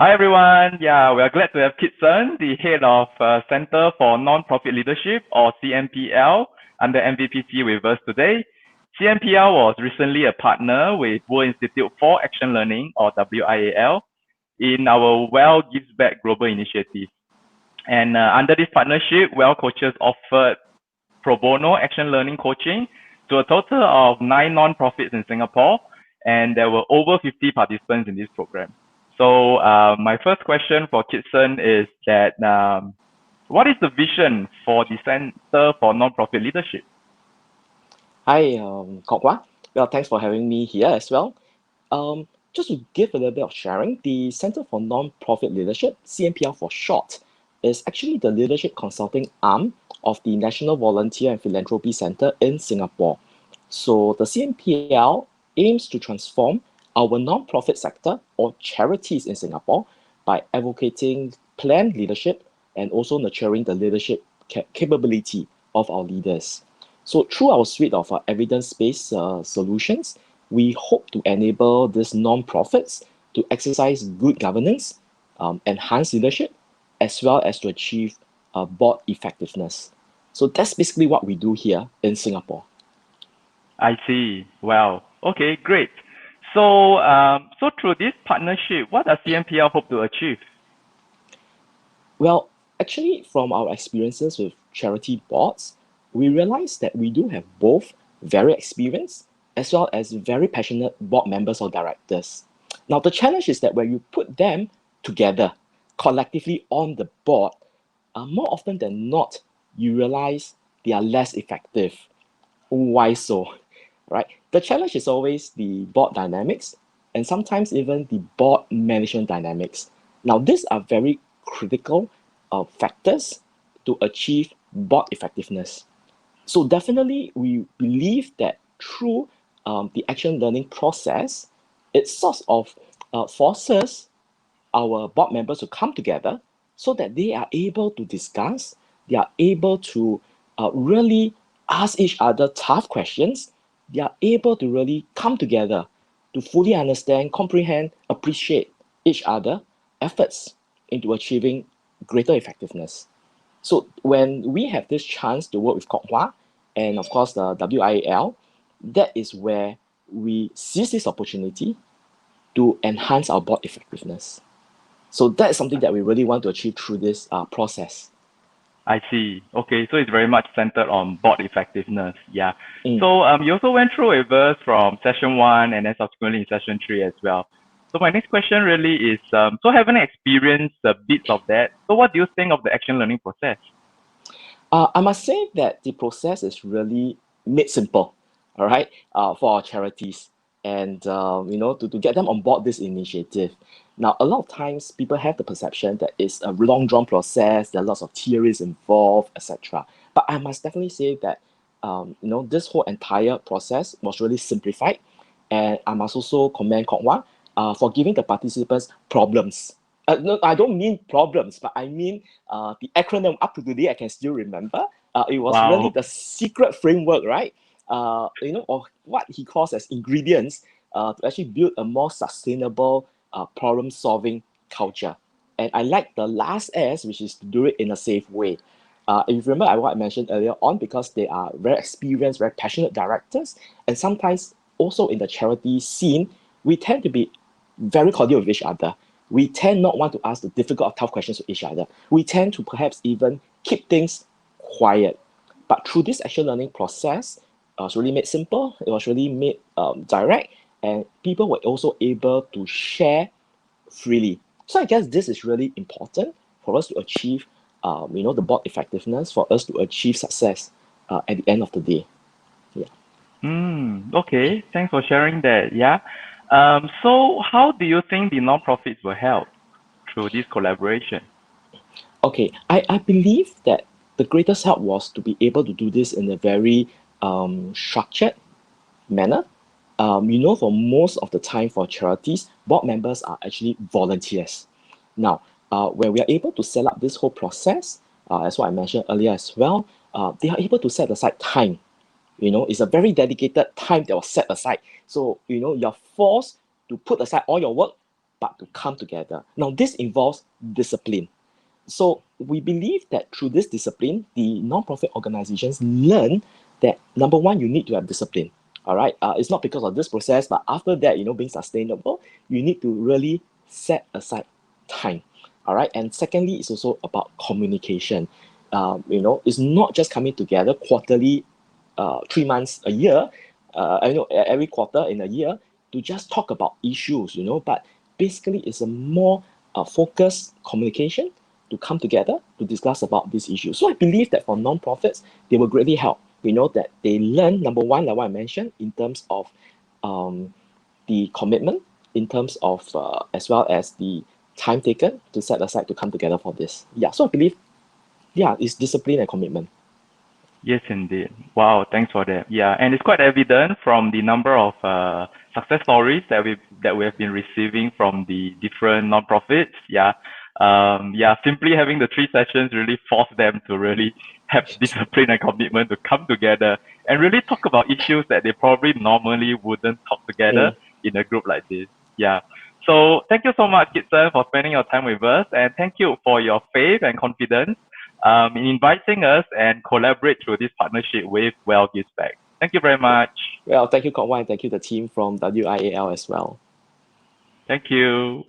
Hi everyone. Yeah, we are glad to have Kitson, the head of Center for Non-Profit Leadership, or CNPL, under MVPC with us today. CNPL was recently a partner with World Institute for Action Learning, or WIAL, in our WIAL Gives Back global initiative. And under this partnership, WIAL coaches offered pro bono action learning coaching to a total of 9 non-profits in Singapore, and there were over 50 participants in this program. So my first question for Kitson is that what is the vision for the Center for Non-Profit Leadership? Hi, Kok Wah. Well, thanks for having me here as well. Just to give a little bit of sharing, the Center for Non-Profit Leadership, CNPL for short, is actually the leadership consulting arm of the National Volunteer and Philanthropy Center in Singapore. So the CNPL aims to transform our non-profit sector or charities in Singapore by advocating planned leadership and also nurturing the leadership capability of our leaders. So through our suite of evidence-based solutions, we hope to enable these non-profits to exercise good governance, enhance leadership, as well as to achieve board effectiveness. So that's basically what we do here in Singapore. I see. Wow. Okay, great. So, so through this partnership, what does CNPL hope to achieve? Well, actually, from our experiences with charity boards, we realize that we do have both very experienced as well as very passionate board members or directors. Now, the challenge is that when you put them together collectively on the board, more often than not, you realize they are less effective. Why so? Right? The challenge is always the board dynamics and sometimes even the board management dynamics. Now, these are very critical factors to achieve board effectiveness. So definitely, we believe that through the action learning process, it sort of forces our board members to come together so that they are able to discuss, they are able to really ask each other tough questions, they are able to really come together to fully understand, comprehend, appreciate each other efforts into achieving greater effectiveness. So when we have this chance to work with Kok Hua and of course the WIAL, that is where we seize this opportunity to enhance our board effectiveness. So that is something that we really want to achieve through this process. I see. Okay, so it's very much centered on board effectiveness. Yeah. Mm. So you also went through with us from session 1 and then subsequently in session 3 as well. So my next question really is, so having experienced bits of that, so what do you think of the action learning process? I must say that the process is really made simple, all right, for our charities and to get them on board this initiative. Now, a lot of times people have the perception that it's a long drawn process, there are lots of theories involved, etc. But I must definitely say that this whole entire process was really simplified, and I must also commend Kok Hua for giving the participants problems. No, I don't mean problems, but I mean the acronym up to today I can still remember. It was really Wow. the secret framework, right? Or what he calls as ingredients to actually build a more sustainable problem-solving culture. And I like the last S, which is to do it in a safe way. If you remember what I mentioned earlier on, because they are very experienced, very passionate directors, and sometimes also in the charity scene, we tend to be very cordial with each other. We tend not want to ask the difficult or tough questions to each other. We tend to perhaps even keep things quiet. But through this action learning process, it was really made simple, it was really made direct, and people were also able to share freely. So I guess this is really important for us to achieve, the board effectiveness, for us to achieve success at the end of the day. Yeah. Okay, thanks for sharing that. Yeah. So how do you think the nonprofits will help through this collaboration? Okay, I believe that the greatest help was to be able to do this in a very structured manner. For most of the time for charities, board members are actually volunteers. Now, when we are able to set up this whole process, as what I mentioned earlier as well, they are able to set aside time. It's a very dedicated time that was set aside. So, you're forced to put aside all your work but to come together. Now, this involves discipline. So we believe that through this discipline, the non-profit organizations learn that number one, you need to have discipline. All right, it's not because of this process, but after that, being sustainable, you need to really set aside time. All right, and secondly, it's also about communication. It's not just coming together quarterly, 3 months a year, every quarter in a year to just talk about issues, but basically it's a more focused communication to come together to discuss about these issues. So I believe that for non-profits, they will greatly help. That they learn, number one, like what I mentioned, in terms of the commitment, in terms of as well as the time taken to set aside to come together for this. Yeah, so I believe, it's discipline and commitment. Yes, indeed. Wow, thanks for that. Yeah, and it's quite evident from the number of success stories that we have been receiving from the different nonprofits. Yeah, simply having the 3 sessions really forced them to really have discipline and commitment to come together and really talk about issues that they probably normally wouldn't talk together in a group like this. Yeah. So thank you so much, Kitson, for spending your time with us, and thank you for your faith and confidence in inviting us and collaborate through this partnership with WIAL Gives Back. Thank you very much. Well, thank you, Kok Wai, and thank you, the team from WIAL as well. Thank you.